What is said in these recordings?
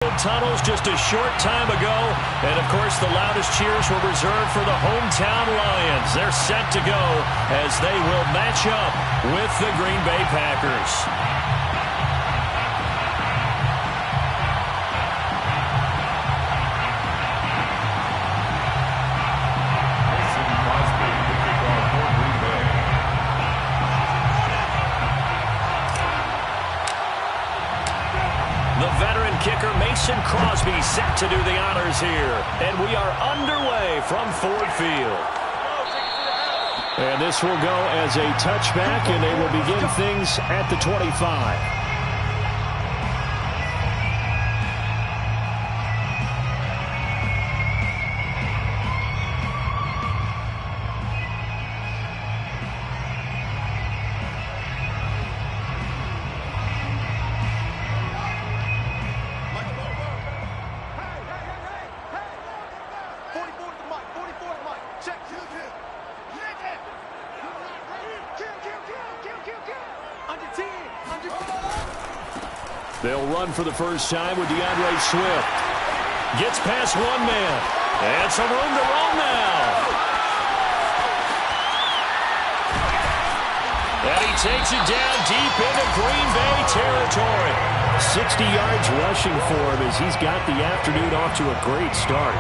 field tunnels just a short time ago. And, of course, the loudest cheers were reserved for the hometown Lions. They're set to go as they will match up with the Green Bay Packers. Kicker Mason Crosby set to do the honors here. And we are underway from Ford Field. And this will go as a touchback, and they will begin things at the 25. They'll run for the first time with DeAndre Swift. Gets past one man. And some room to roam now. And he takes it down deep into Green Bay territory. 60 yards rushing for him as he's got the afternoon off to a great start.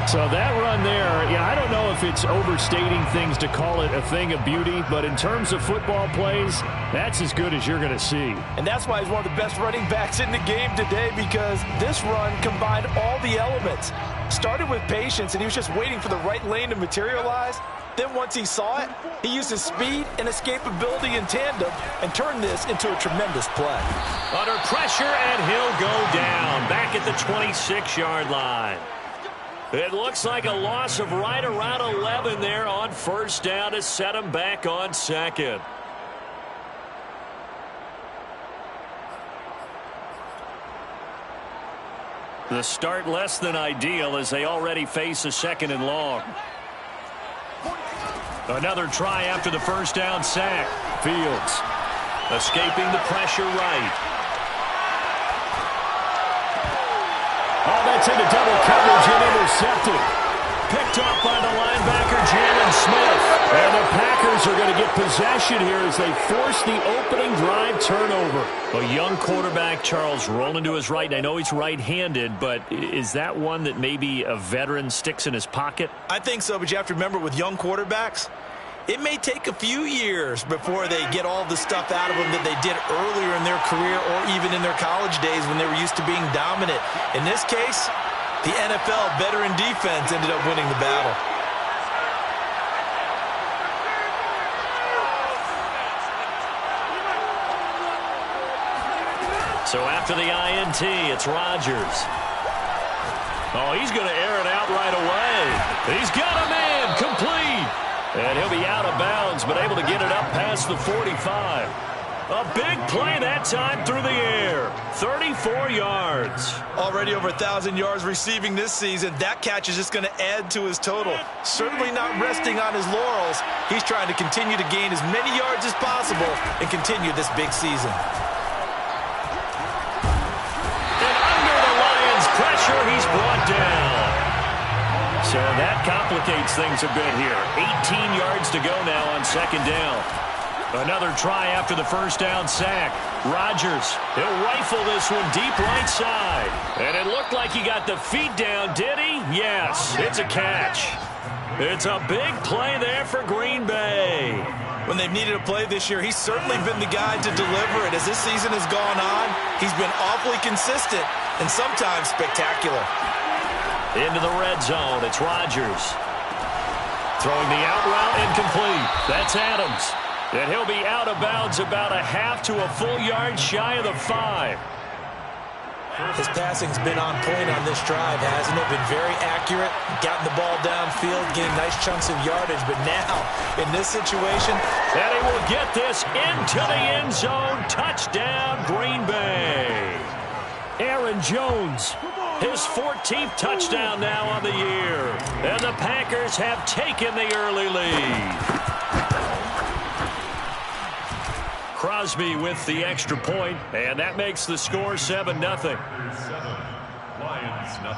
So that run there, yeah, I don't know if it's overstating things to call it a thing of beauty, but in terms of football plays, that's as good as you're going to see. And that's why he's one of the best running backs in the game today, because this run combined all the elements. Started with patience, and he was just waiting for the right lane to materialize. Then once he saw it, he used his speed and escapability in tandem and turned this into a tremendous play. Under pressure, and he'll go down back at the 26-yard line. It looks like a loss of right around 11 there on first down to set him back on second. The start less than ideal as they already face a second and long. Another try after the first down sack. Fields escaping the pressure right. Oh, that's into double coverage and intercepted. Picked off by the linebacker, Jalen Smith. And the Packers are going to get possession here as they force the opening drive turnover. A young quarterback, Charles, rolling to his right. And I know he's right-handed, but is that one that maybe a veteran sticks in his pocket? I think so, but you have to remember with young quarterbacks, it may take a few years before they get all the stuff out of them that they did earlier in their career or even in their college days when they were used to being dominant. In this case, the NFL veteran defense ended up winning the battle. So after the INT, it's Rodgers. Oh, he's going to air it out right away. He's got a man complete. And he'll be out of bounds, but able to get it up past the 45. A big play that time through the air. 34 yards. Already over 1,000 yards receiving this season. That catch is just going to add to his total. Certainly not resting on his laurels. He's trying to continue to gain as many yards as possible and continue this big season. And under the Lions' pressure, he's brought down. So that complicates things a bit here. 18 yards to go now on second down. Another try after the first down sack. Rodgers, he'll rifle this one deep right side. And it looked like he got the feet down, did he? Yes, it's a catch. It's a big play there for Green Bay. When they've needed a play this year, he's certainly been the guy to deliver it. As this season has gone on, he's been awfully consistent and sometimes spectacular. Into the red zone, it's Rodgers. Throwing the out route incomplete. That's Adams. And he'll be out of bounds about a half to a full yard shy of the 5. His passing's been on point on this drive, hasn't it? Been very accurate, gotten the ball downfield, getting nice chunks of yardage. But now, in this situation, and he will get this into the end zone. Touchdown, Green Bay. Aaron Jones, his 14th touchdown now on the year. And the Packers have taken the early lead. Crosby with the extra point, and that makes the score 7-0. 0.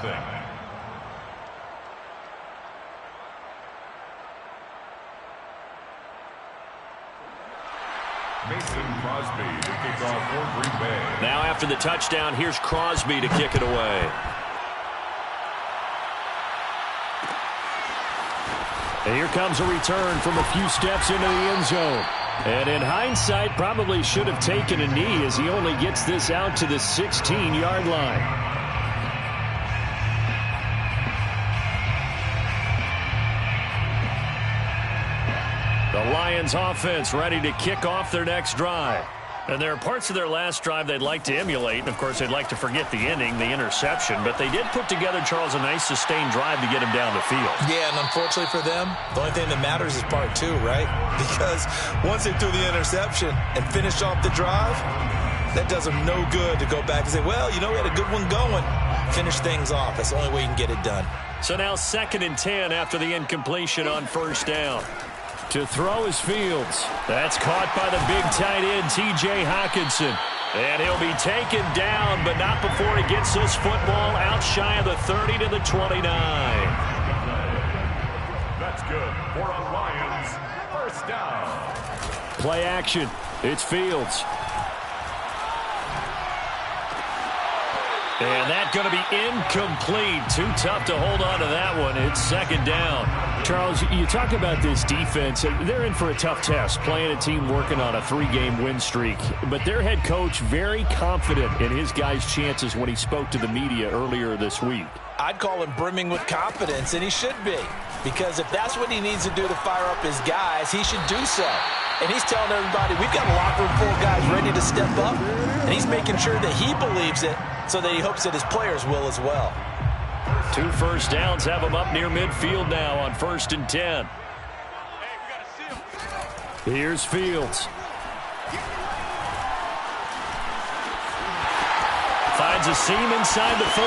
Mason Crosby to kick off for Green Bay. Now after the touchdown, here's Crosby to kick it away. And here comes a return from a few steps into the end zone. And in hindsight, probably should have taken a knee as he only gets this out to the 16-yard line. The Lions offense ready to kick off their next drive. And there are parts of their last drive they'd like to emulate. And, of course, they'd like to forget the inning, the interception. But they did put together, Charles, a nice sustained drive to get him down the field. Yeah, and unfortunately for them, the only thing that matters is part 2, right? Because once they threw the interception and finished off the drive, that does them no good to go back and say, well, you know, we had a good one going. Finish things off. That's the only way you can get it done. So now 2nd and 10 after the incompletion on first down. To throw is Fields. That's caught by the big tight end, T.J. Hockenson. And he'll be taken down, but not before he gets this football out shy of the 30 to the 29. That's good for a Lions first down. Play action. It's Fields. And that's going to be incomplete. Too tough to hold on to that one. It's 2nd down. Charles, you talk about this defense. They're in for a tough test, playing a team working on a 3-game win streak. But their head coach very confident in his guys' chances when he spoke to the media earlier this week. I'd call him brimming with confidence, and he should be. Because if that's what he needs to do to fire up his guys, he should do so. And he's telling everybody, we've got a locker room full of guys ready to step up. And he's making sure that he believes it so that he hopes that his players will as well. 2 first downs have him up near midfield now on 1st and 10. Here's Fields. Finds a seam inside the 40.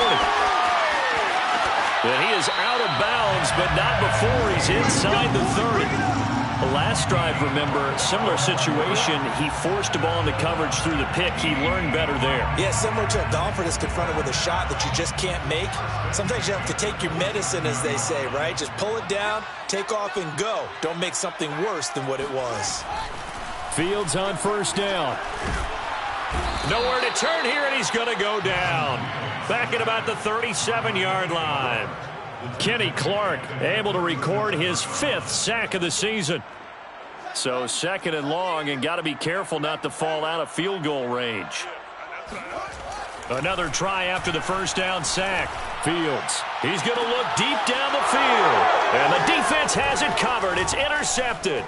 And he is out of bounds, but not before he's inside the 30. The last drive, remember, similar situation. He forced a ball into coverage through the pick. He learned better there. Yeah, similar to a golfer that's confronted with a shot that you just can't make. Sometimes you have to take your medicine, as they say, right? Just pull it down, take off, and go. Don't make something worse than what it was. Fields on first down. Nowhere to turn here, and he's going to go down. Back at about the 37-yard line. Kenny Clark able to record his 5th sack of the season. So 2nd and long, and got to be careful not to fall out of field goal range. Another try after the first down sack. Fields. He's going to look deep down the field. And the defense has it covered. It's intercepted.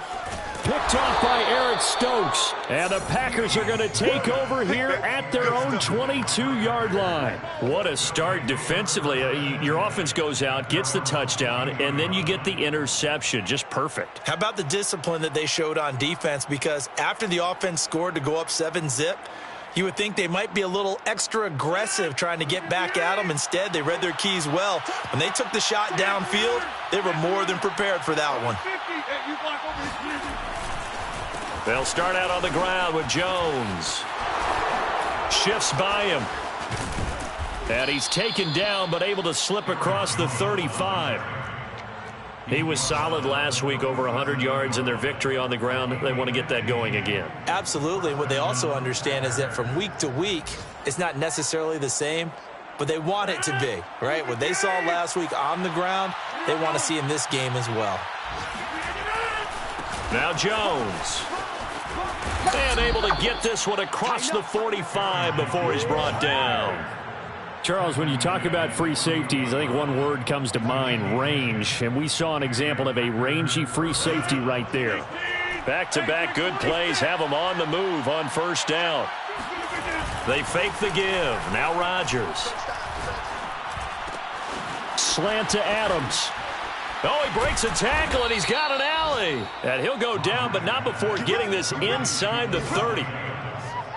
Picked off by Eric Stokes. And the Packers are going to take over here at their own 22-yard line. What a start defensively. Your offense goes out, gets the touchdown, and then you get the interception. Just perfect. How about the discipline that they showed on defense? Because after the offense scored to go up 7-zip, you would think they might be a little extra aggressive trying to get back at them. Instead, they read their keys well. When they took the shot downfield, they were more than prepared for that one. They'll start out on the ground with Jones. Shifts by him. And he's taken down, but able to slip across the 35. He was solid last week, over 100 yards in their victory on the ground. They want to get that going again. Absolutely. What they also understand is that from week to week, it's not necessarily the same, but they want it to be, right? What they saw last week on the ground, they want to see in this game as well. Now Jones. And able to get this one across the 45 before he's brought down. Charles, when you talk about free safeties, I think one word comes to mind, range. And we saw an example of a rangy free safety right there. Back-to-back good plays have them on the move on first down. They fake the give. Now Rodgers. Slant to Adams. Oh, he breaks a tackle, and he's got an alley. And he'll go down, but not before getting this inside the 30.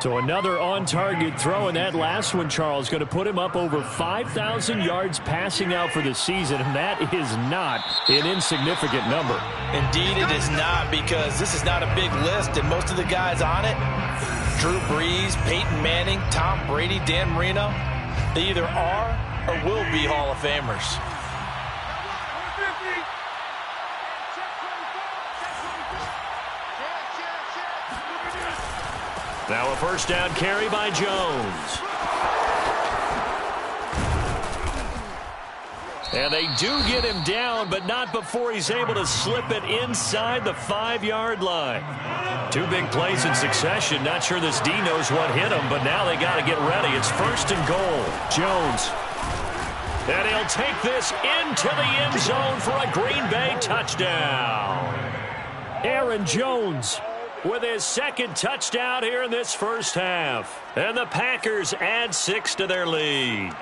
So another on-target throw, and that last one, Charles, going to put him up over 5,000 yards passing out for the season, and that is not an insignificant number. Indeed it is not, because this is not a big list, and most of the guys on it, Drew Brees, Peyton Manning, Tom Brady, Dan Marino, they either are or will be Hall of Famers. Now a first down carry by Jones. And they do get him down, but not before he's able to slip it inside the 5-yard line. 2 big plays in succession. Not sure this D knows what hit him, but now they got to get ready. It's 1st and goal. Jones. And he'll take this into the end zone for a Green Bay touchdown. Aaron Jones with his 2nd touchdown here in this first half. And the Packers add 6 to their lead.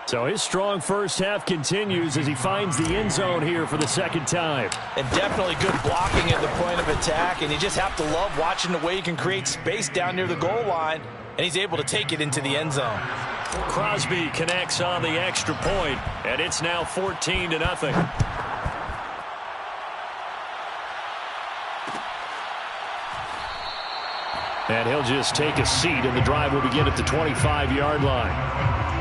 So his strong first half continues as he finds the end zone here for the 2nd time. And definitely good blocking at the point of attack, and you just have to love watching the way he can create space down near the goal line, and he's able to take it into the end zone. Crosby connects on the extra point, and it's now 14-0. And he'll just take a seat, and the drive will begin at the 25-yard line.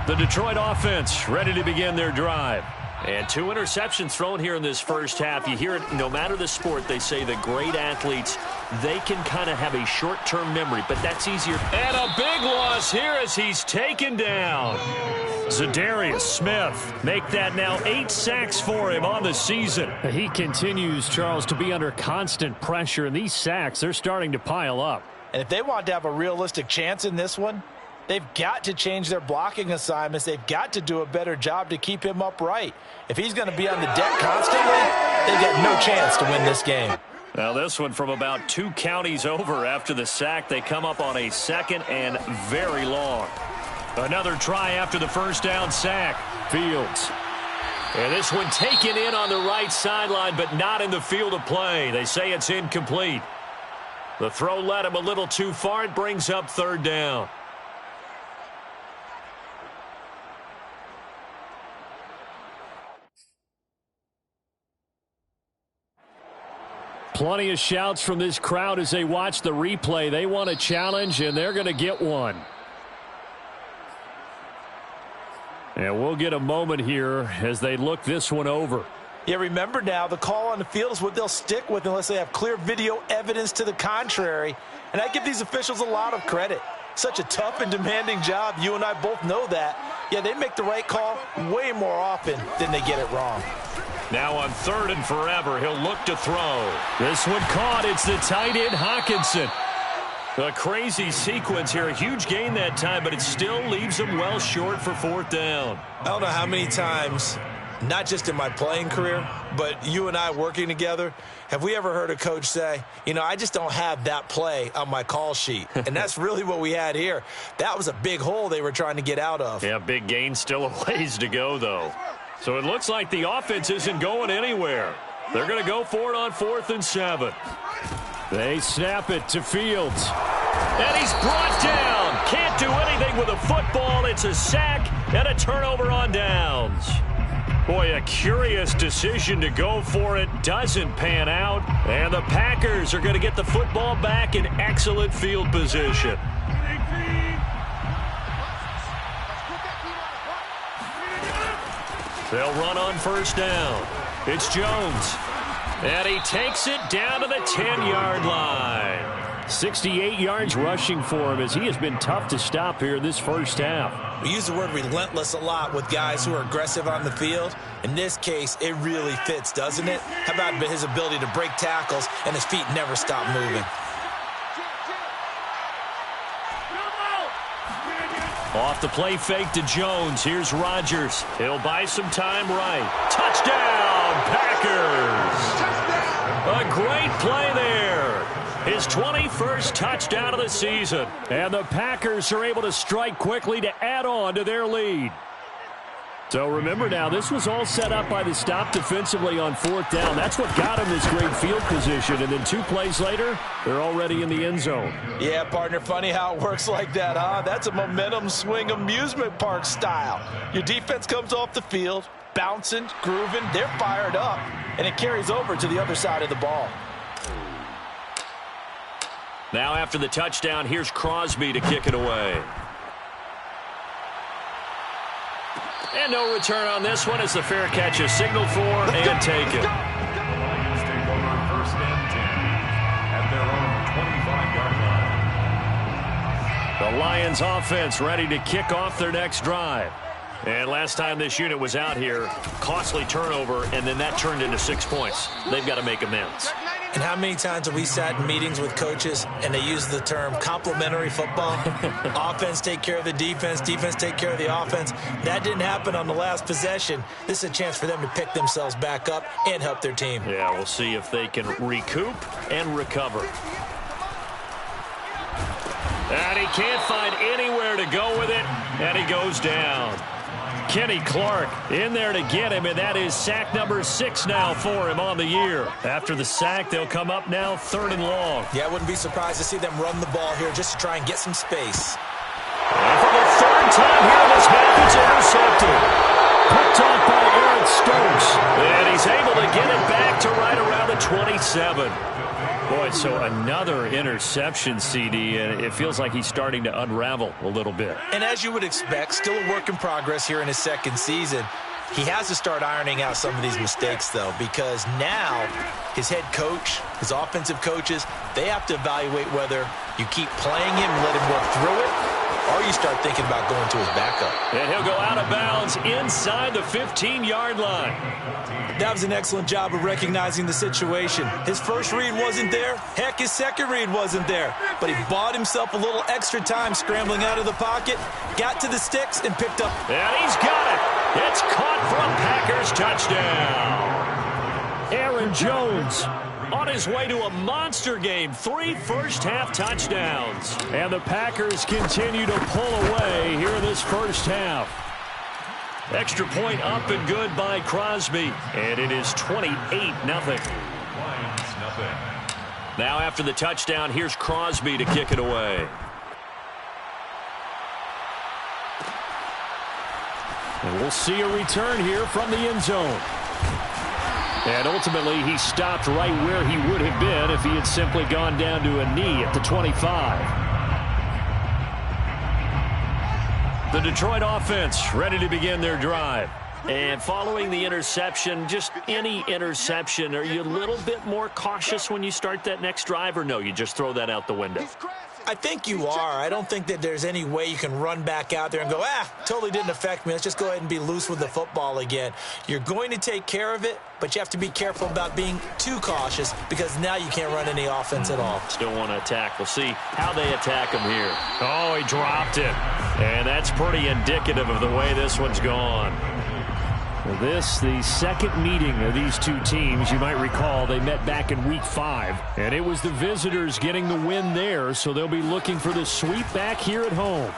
The Detroit offense ready to begin their drive. And 2 interceptions thrown here in this first half. You hear it no matter the sport. They say the great athletes, they can kind of have a short-term memory, but that's easier. And a big loss here as he's taken down. Zadarius Smith make that now 8 sacks for him on the season. He continues, Charles, to be under constant pressure, and these sacks, they're starting to pile up. And if they want to have a realistic chance in this one, they've got to change their blocking assignments. They've got to do a better job to keep him upright. If he's going to be on the deck constantly, they've got no chance to win this game. Now this one from about 2 counties over after the sack. They come up on a 2nd and very long. Another try after the first down sack. Fields. And this one taken in on the right sideline, but not in the field of play. They say it's incomplete. The throw led him a little too far. It brings up 3rd down. Plenty of shouts from this crowd as they watch the replay. They want a challenge, and they're going to get one. And we'll get a moment here as they look this one over. Yeah, remember now, the call on the field is what they'll stick with unless they have clear video evidence to the contrary. And I give these officials a lot of credit. Such a tough and demanding job. You and I both know that. Yeah, they make the right call way more often than they get it wrong. Now on 3rd and forever, he'll look to throw. This one caught. It's the tight end, Hockenson. A crazy sequence here. A huge gain that time, but it still leaves him well short for 4th down. I don't know how many times, not just in my playing career, but you and I working together, have we ever heard a coach say, you know, I just don't have that play on my call sheet. And that's really what we had here. That was a big hole they were trying to get out of. Yeah, big gain, still a ways to go, though. So it looks like the offense isn't going anywhere. They're going to go for it on 4th and 7. They snap it to Fields. And he's brought down. Can't do anything with a football. It's a sack and a turnover on downs. Boy, a curious decision to go for it. Doesn't pan out. And the Packers are going to get the football back in excellent field position. They'll run on 1st down. It's Jones. And he takes it down to the 10-yard line. 68 yards rushing for him as he has been tough to stop here in this first half. We use the word relentless a lot with guys who are aggressive on the field. In this case, it really fits, doesn't it? How about his ability to break tackles and his feet never stop moving? Off the play fake to Jones. Here's Rodgers. He'll buy some time right. Touchdown, Packers! A great play there. His 21st touchdown of the season. And the Packers are able to strike quickly to add on to their lead. So remember now, this was all set up by the stop defensively on 4th down. That's what got him this great field position. And then 2 plays later, they're already in the end zone. Yeah, partner, funny how it works like that, huh? That's a momentum swing amusement park style. Your defense comes off the field. bouncing, grooving. They're fired up, and it carries over to the other side of the ball. Now after the touchdown, here's Crosby to kick it away. And no return on this one as the fair catch is signaled for and taken. The Lions take over 1st and 10 at their own 25-yard line. The Lions offense ready to kick off their next drive. And last time this unit was out here, costly turnover, and then that turned into 6 points. They've got to make amends. And how many times have we sat in meetings with coaches and they use the term complementary football? Offense take care of the defense, defense take care of the offense. That didn't happen on the last possession. This is a chance for them to pick themselves back up and help their team. Yeah, we'll see if they can recoup and recover. And he can't find anywhere to go with it, and he goes down. Kenny Clark in there to get him, and that is sack number 6 now for him on the year. After the sack, they'll come up now 3rd and long. Yeah, I wouldn't be surprised to see them run the ball here just to try and get some space. And for the 3rd time here this half, it's intercepted. Picked off by Eric Stokes, and he's able to get it back to right around the 27. Boy, so another interception, CD, and it feels like he's starting to unravel a little bit. And as you would expect, still a work in progress here in his 2nd season. He has to start ironing out some of these mistakes, though, because now his head coach, his offensive coaches, they have to evaluate whether you keep playing him and let him work through it, or you start thinking about going to his backup. And he'll go out of bounds inside the 15-yard line. That was an excellent job of recognizing the situation. His first read wasn't there. Heck, his second read wasn't there. But he bought himself a little extra time scrambling out of the pocket, got to the sticks, and picked up. And he's got it. It's caught for a Packers touchdown. Aaron Jones on his way to a monster game. 3 first-half touchdowns. And the Packers continue to pull away here in this first half. Extra point up and good by Crosby. And it is 28-0. Now after the touchdown, here's Crosby to kick it away. And we'll see a return here from the end zone. And ultimately, he stopped right where he would have been if he had simply gone down to a knee at the 25. The Detroit offense ready to begin their drive. And following the interception, just any interception, are you a little bit more cautious when you start that next drive, or no, you just throw that out the window? I think you are. I don't think that there's any way you can run back out there and go, totally didn't affect me. Let's just go ahead and be loose with the football again. You're going to take care of it, but you have to be careful about being too cautious because now you can't run any offense at all. Still want to attack. We'll see how they attack him here. Oh, he dropped it. And that's pretty indicative of the way this one's gone. This, the second meeting of these two teams. You might recall they met back in Week 5, and it was the visitors getting the win there, so they'll be looking for the sweep back here at home.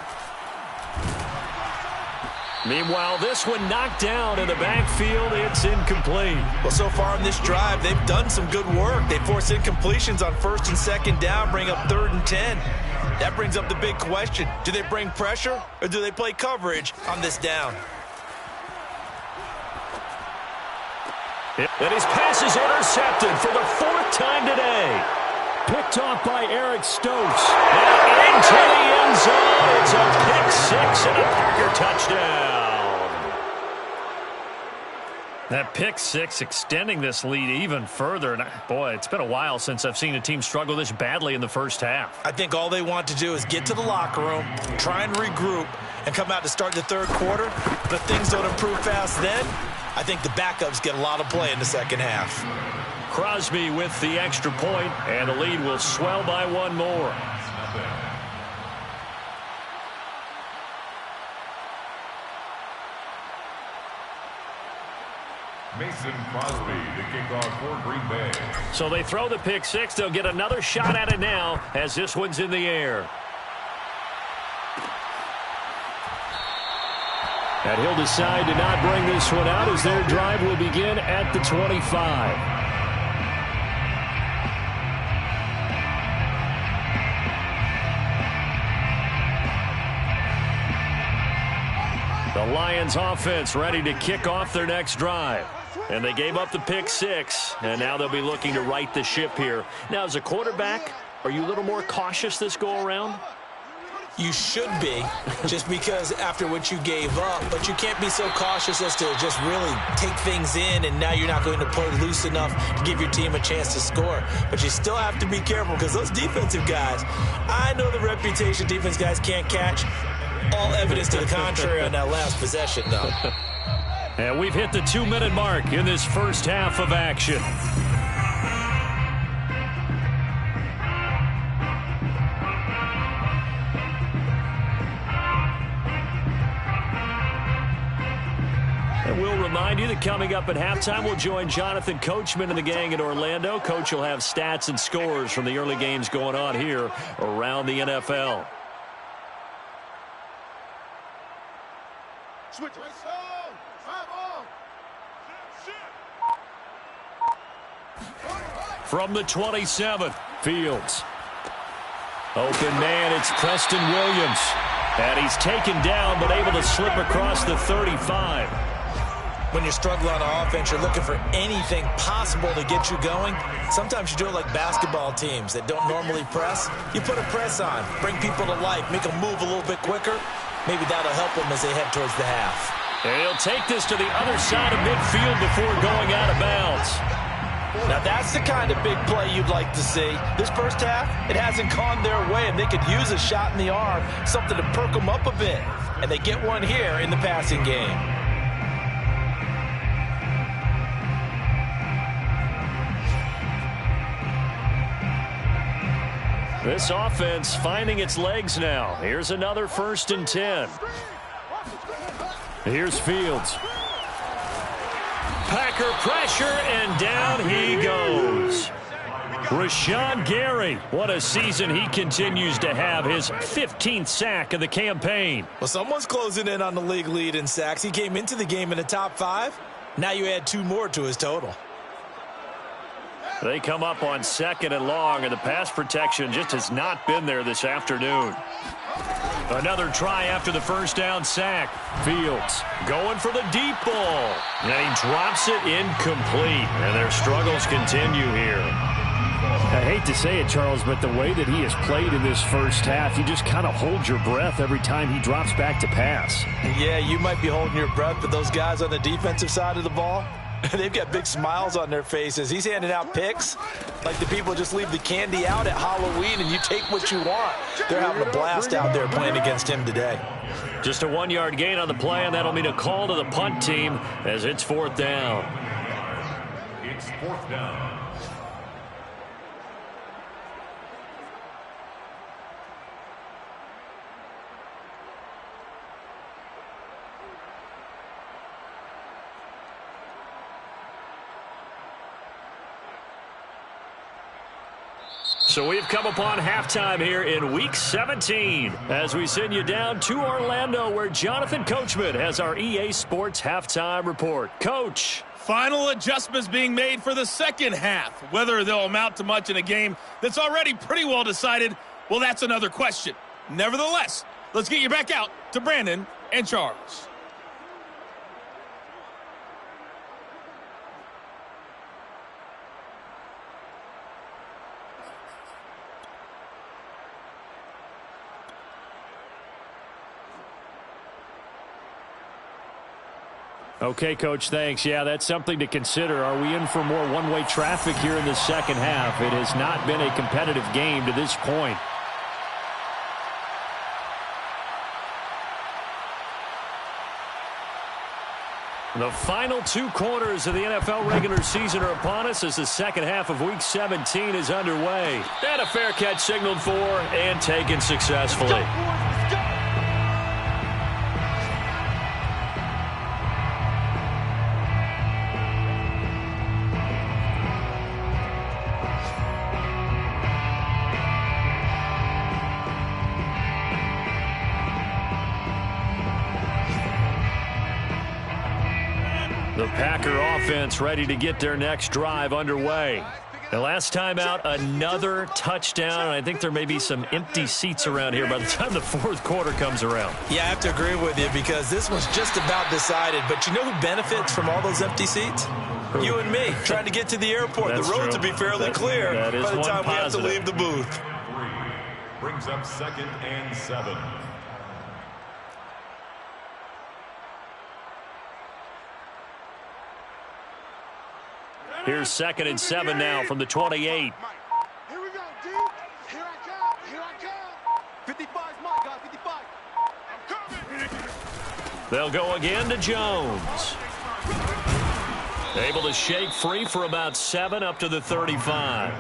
Meanwhile, this one knocked down in the backfield. It's incomplete. Well, so far on this drive, they've done some good work. They force incompletions on 1st and 2nd down, bring up 3rd and 10. That brings up the big question. Do they bring pressure, or do they play coverage on this down? And his pass is intercepted for the 4th time today. Picked off by Eric Stokes. And into the end zone. It's a pick 6 and a Packer touchdown. That pick 6 extending this lead even further. And boy, it's been a while since I've seen a team struggle this badly in the first half. I think all they want to do is get to the locker room, try and regroup, and come out to start the 3rd quarter. But if things don't improve fast then, I think the backups get a lot of play in the 2nd half. Crosby with the extra point, and the lead will swell by 1 more. Mason Crosby to kick off for Green Bay. So they throw the pick 6. They'll get another shot at it now as this one's in the air. And he'll decide to not bring this one out as their drive will begin at the 25. The The Lions offense ready to kick off their next drive. And they gave up the pick 6, and now they'll be looking to right the ship here. Now, as a quarterback, are you a little more cautious this go-around? You should be, just because after what you gave up, but you can't be so cautious as to just really take things in, and now you're not going to play loose enough to give your team a chance to score. But you still have to be careful because those defensive guys, I know the reputation defense guys can't catch. All evidence to the contrary on that last possession, though. And we've hit the 2-minute mark in this first half of action. And we'll remind you that coming up at halftime, we'll join Jonathan Coachman and the gang in Orlando. Coach will have stats and scores from the early games going on here around the NFL. Switch. From the 27, Fields. Open man, it's Preston Williams. And he's taken down, but able to slip across the 35. When you're struggling on offense, you're looking for anything possible to get you going. Sometimes you do it like basketball teams that don't normally press. You put a press on, bring people to life, make them move a little bit quicker. Maybe that'll help them as they head towards the half. And he'll take this to the other side of midfield before going out of bounds. Now that's the kind of big play you'd like to see. This first half, it hasn't gone their way, and they could use a shot in the arm, something to perk them up a bit. And they get one here in the passing game. This offense finding its legs now. Here's another 1st and 10. Here's Fields. Packer pressure, and down he goes. Rashawn Gary, what a season he continues to have. His 15th sack of the campaign. Well, someone's closing in on the league lead in sacks. He came into the game in the top 5. Now you add 2 more to his total. They come up on 2nd and long, and the pass protection just has not been there this afternoon. Another try after the first down sack. Fields going for the deep ball. And he drops it incomplete. And their struggles continue here. I hate to say it, Charles, but the way that he has played in this first half, you just kind of hold your breath every time he drops back to pass. Yeah, you might be holding your breath, but those guys on the defensive side of the ball, they've got big smiles on their faces. He's handing out picks like the people just leave the candy out at Halloween and you take what you want. They're having a blast out there playing against him today. Just a 1-yard gain on the play, and that'll mean a call to the punt team as it's 4th down. It's 4th down. So we've come upon halftime here in Week 17 as we send you down to Orlando, where Jonathan Coachman has our EA Sports Halftime Report. Coach. Final adjustments being made for the second half. Whether they'll amount to much in a game that's already pretty well decided, well, that's another question. Nevertheless, let's get you back out to Brandon and Charles. Okay, Coach, thanks. Yeah, that's something to consider. Are we in for more one-way traffic here in the second half? It has not been a competitive game to this point. The final 2 quarters of the NFL regular season are upon us as the second half of Week 17 is underway. And a fair catch signaled for and taken successfully. The Packer offense ready to get their next drive underway. The last time out, another touchdown, and I think there may be some empty seats around here by the time the fourth quarter comes around. Yeah, I have to agree with you because this one's just about decided. But you know who benefits from all those empty seats? You and me, trying to get to the airport. That's the roads true. will be fairly clear that is by the one time we have to positive. leave the booth. 3 brings up 2nd and 7. Here's 2nd and 7 now from the 28. Here we go, D. Here I come. Here I come. 55's my guy. 55. I'm coming. They'll go again to Jones. Able to shake free for about 7 up to the 35.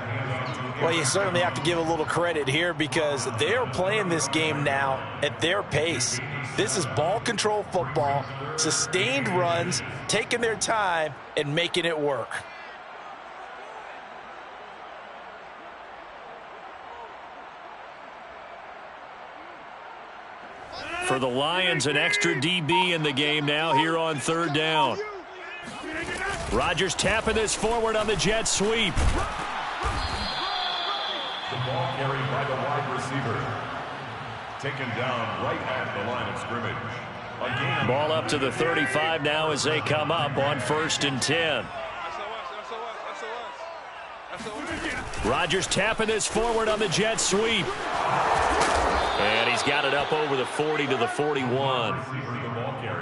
Well, you certainly have to give a little credit here because they're playing this game now at their pace. This is ball control football, sustained runs, taking their time and making it work. For the Lions, an extra DB in the game now here on 3rd down. Rodgers tapping this forward on the jet sweep. The ball carried by the wide receiver. Taken down right at the line of scrimmage. Again. Ball up to the 35 now as they come up on 1st and 10. Rodgers tapping this forward on the jet sweep. And he's got it up over the 40 to the 41.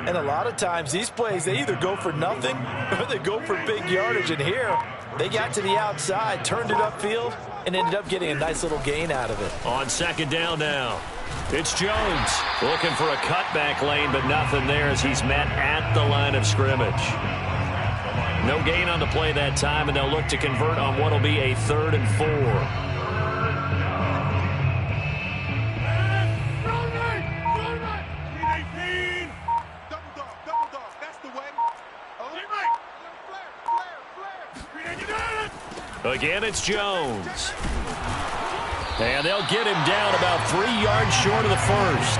And a lot of times these plays, they either go for nothing or they go for big yardage. And here, they got to the outside, turned it upfield, and ended up getting a nice little gain out of it. On 2nd down now, it's Jones looking for a cutback lane, but nothing there as he's met at the line of scrimmage. No gain on the play that time, and they'll look to convert on what will be a 3rd and 4. Again, it's Jones. And they'll get him down about 3 yards short of the first.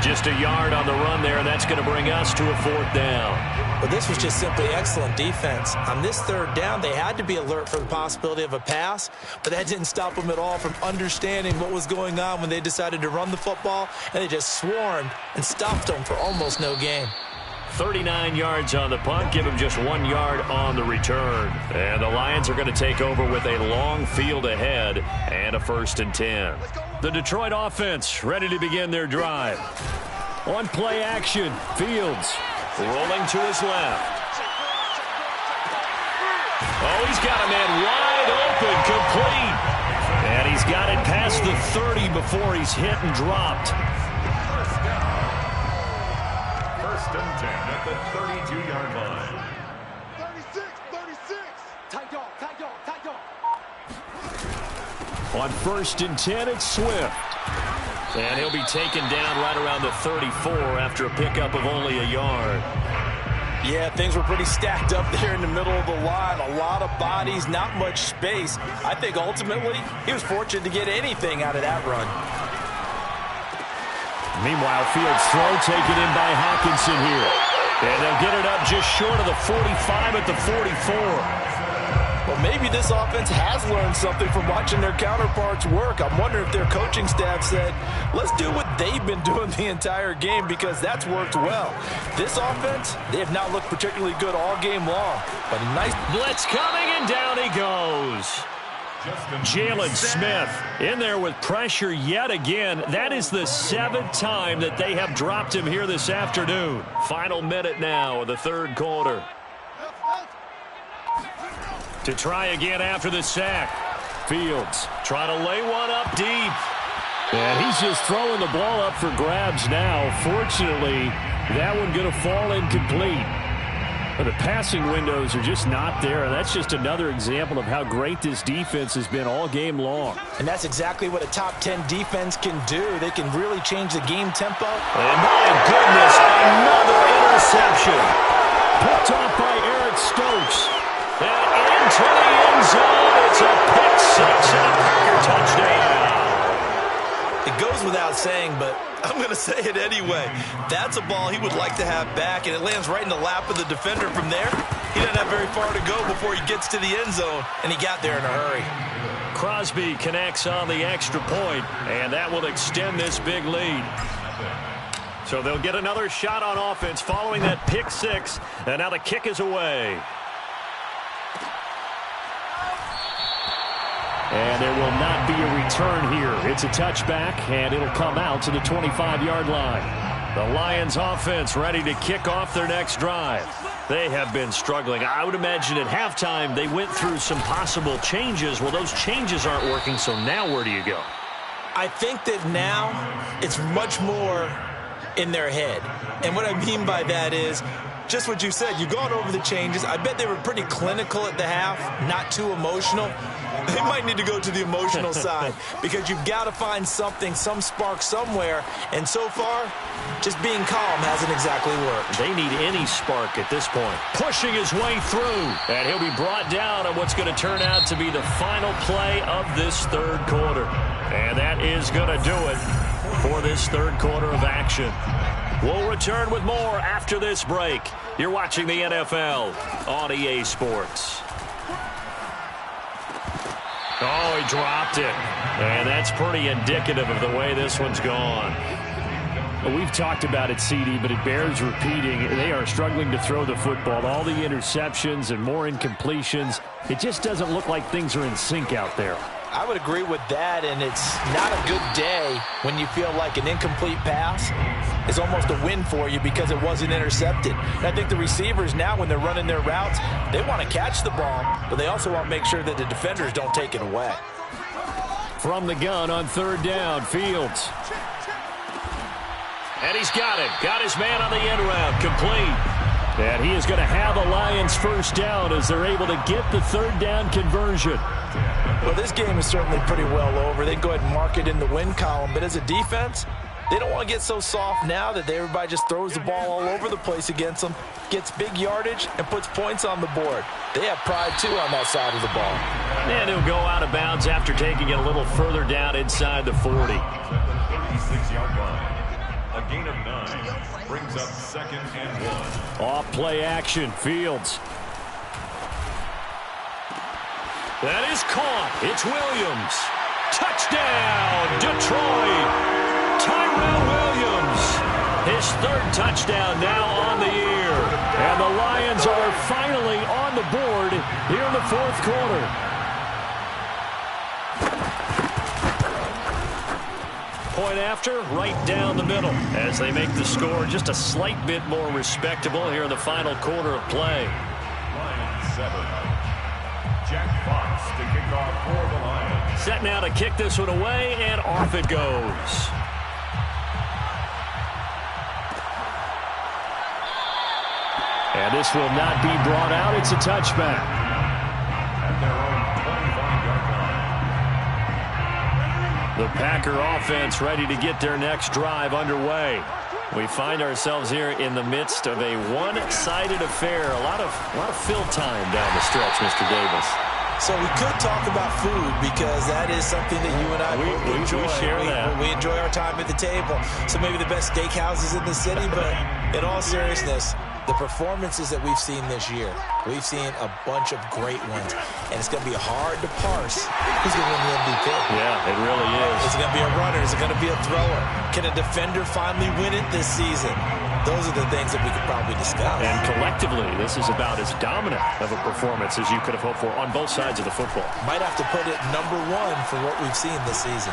Just a yard on the run there, and that's going to bring us to a 4th down. But this was just simply excellent defense. On this 3rd down, they had to be alert for the possibility of a pass, but that didn't stop them at all from understanding what was going on when they decided to run the football, and they just swarmed and stopped them for almost no gain. 39 yards on the punt, give him just 1 yard on the return. And the Lions are going to take over with a long field ahead and a 1st and 10. The Detroit offense ready to begin their drive. On play action, Fields rolling to his left. Oh, he's got a man wide open, complete. And he's got it past the 30 before he's hit and dropped. 1st and 10 at the 32-yard line. 36. 36. Tight dog. Tight dog. Tight dog. On 1st and 10, it's Swift. And he'll be taken down right around the 34 after a pickup of only a yard. Yeah, things were pretty stacked up there in the middle of the line. A lot of bodies, not much space. I think ultimately he was fortunate to get anything out of that run. Meanwhile, Fields' throw taken in by Hawkinson here. And they'll get it up just short of the 45 at the 44. Well, maybe this offense has learned something from watching their counterparts work. I'm wondering if their coaching staff said, let's do what they've been doing the entire game because that's worked well. This offense, they have not looked particularly good all game long. But a nice blitz coming, and down he goes. Jalen Smith in there with pressure yet again. That is the 7th time that they have dropped him here this afternoon. Final minute now of the 3rd quarter. To try again after the sack. Fields trying to lay one up deep. And he's just throwing the ball up for grabs now. Fortunately, that one going to fall incomplete. But the passing windows are just not there. That's just another example of how great this defense has been all game long. And that's exactly what a top 10 defense can do. They can really change the game tempo. And my goodness, another interception. Picked off by Eric Stokes. And into the end zone. It's a pick six and a Packer touchdown. It goes without saying, but I'm going to say it anyway. That's a ball he would like to have back, and it lands right in the lap of the defender from there. He doesn't have very far to go before he gets to the end zone, and he got there in a hurry. Crosby connects on the extra point, and that will extend this big lead. So they'll get another shot on offense following that pick six, and now the kick is away. And there will not be a return here. It's a touchback, and it'll come out to the 25-yard line. The Lions offense ready to kick off their next drive. They have been struggling. I would imagine at halftime they went through some possible changes. Well, those changes aren't working, so now where do you go? I think that now it's much more in their head. And what I mean by that is just what you said. You've gone over the changes. I bet they were pretty clinical at the half, not too emotional. They might need to go to the emotional side because you've got to find something, some spark somewhere. And so far, just being calm hasn't exactly worked. They need any spark at this point. Pushing his way through. And he'll be brought down on what's going to turn out to be the final play of this third quarter. And that is going to do it for this third quarter of action. We'll return with more after this break. You're watching the NFL on EA Sports. Oh, he dropped it. And that's pretty indicative of the way this one's gone. Well, we've talked about it, CD, but it bears repeating. They are struggling to throw the football. All the interceptions and more incompletions. It just doesn't look like things are in sync out there. I would agree with that, and it's not a good day when you feel like an incomplete pass is almost a win for you because it wasn't intercepted. And I think the receivers now, when they're running their routes, they want to catch the ball, but they also want to make sure that the defenders don't take it away. From the gun on third down, Fields. And he's got it. Got his man on the end route, complete. And he is going to have a Lions first down as they're able to get the third down conversion. Well, this game is certainly pretty well over. They can go ahead and mark it in the win column. But as a defense, they don't want to get so soft now that everybody just throws the ball all over the place against them, gets big yardage, and puts points on the board. They have pride, too, on that side of the ball. And he'll go out of bounds after taking it a little further down inside the 40. 36-yard line. A gain of 9 brings up 2nd and 1. Off play action, Fields. That is caught. It's Williams. Touchdown, Detroit. Tyrell Williams. His third touchdown now on the year. And the Lions are finally on the board here in the fourth quarter. Point after, right down the middle as they make the score just a slight bit more respectable here in the final quarter of play. Lions 7. Jack Fox to kick off for the Lions. Set now to kick this one away, and off it goes. And this will not be brought out. It's a touchback. At their own 25-yard line. The Packer offense ready to get their next drive underway. We find ourselves here in the midst of a one-sided affair. A lot of fill time down the stretch, Mr. Davis. So we could talk about food because that is something that you and I enjoy. We share that. We enjoy our time at the table. So maybe the best steakhouses in the city, but in all seriousness, the performances that we've seen this year, we've seen a bunch of great ones, and it's going to be hard to parse who's going to win the MVP. Yeah, it really is. Is it going to be a runner? Is it going to be a thrower? Can a defender finally win it this season? Those are the things that we could probably discuss. And collectively, this is about as dominant of a performance as you could have hoped for on both sides of the football. Might have to put it number one for what we've seen this season.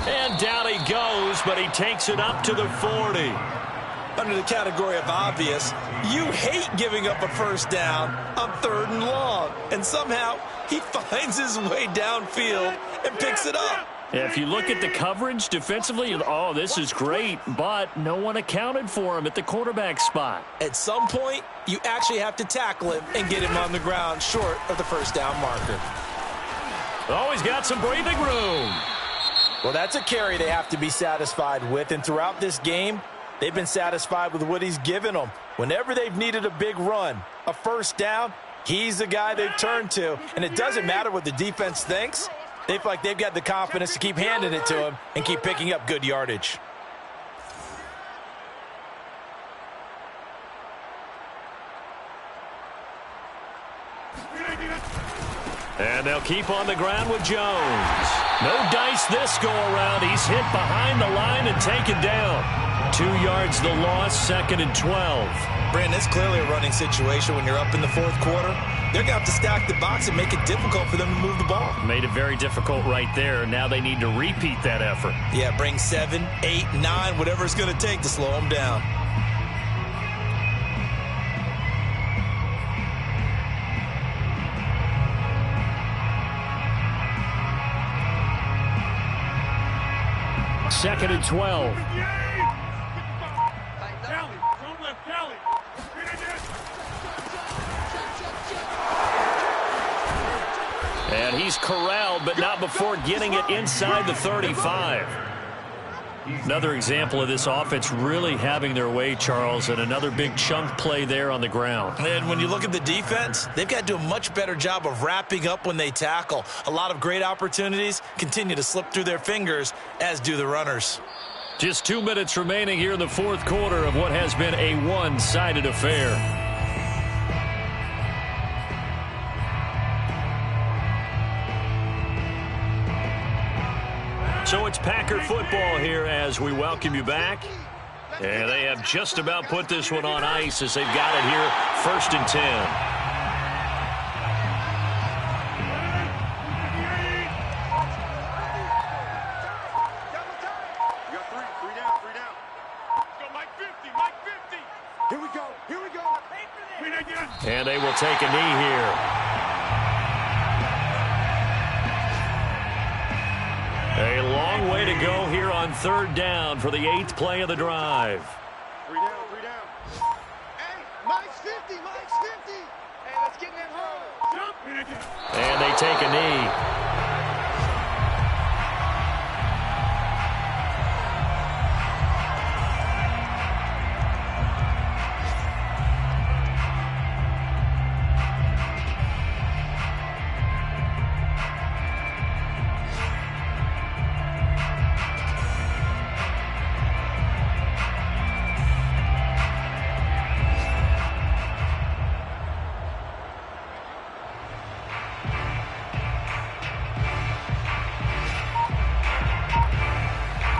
And down he goes, but he takes it up to the 40. Under the category of obvious, you hate giving up a first down on 3rd and long. And somehow, he finds his way downfield and picks it up. Yeah, if you look at the coverage defensively, oh, this is great, but no one accounted for him at the quarterback spot. At some point, you actually have to tackle him and get him on the ground short of the first down marker. Oh, he's got some breathing room. Well, that's a carry they have to be satisfied with, and throughout this game, they've been satisfied with what he's given them. Whenever they've needed a big run, a first down, he's the guy they've turned to, and it doesn't matter what the defense thinks. They feel like they've got the confidence to keep handing it to him and keep picking up good yardage. And they'll keep on the ground with Jones. No dice this go-around. He's hit behind the line and taken down. 2 yards the loss, 2nd and 12. Brandon, it's clearly a running situation when you're up in the fourth quarter. They're going to have to stack the box and make it difficult for them to move the ball. Made it very difficult right there. Now they need to repeat that effort. Yeah, bring 7, 8, 9, whatever it's going to take to slow them down. Second and 12. And he's corralled, but not before getting it inside the 35. Another example of this offense really having their way, Charles, and another big chunk play there on the ground. And when you look at the defense, they've got to do a much better job of wrapping up when they tackle. A lot of great opportunities continue to slip through their fingers, as do the runners. Just 2 minutes remaining here in the fourth quarter of what has been a one-sided affair. So it's Packer football here as we welcome you back. And they have just about put this one on ice as they've got it here, 1st and 10. And they will take a knee here. A long way to go here on 3rd down for the 8th play of the drive. 3 down, 3 down. Hey, Mike's 50, Mike's 50. Hey, let's get in that hole. And they take a knee.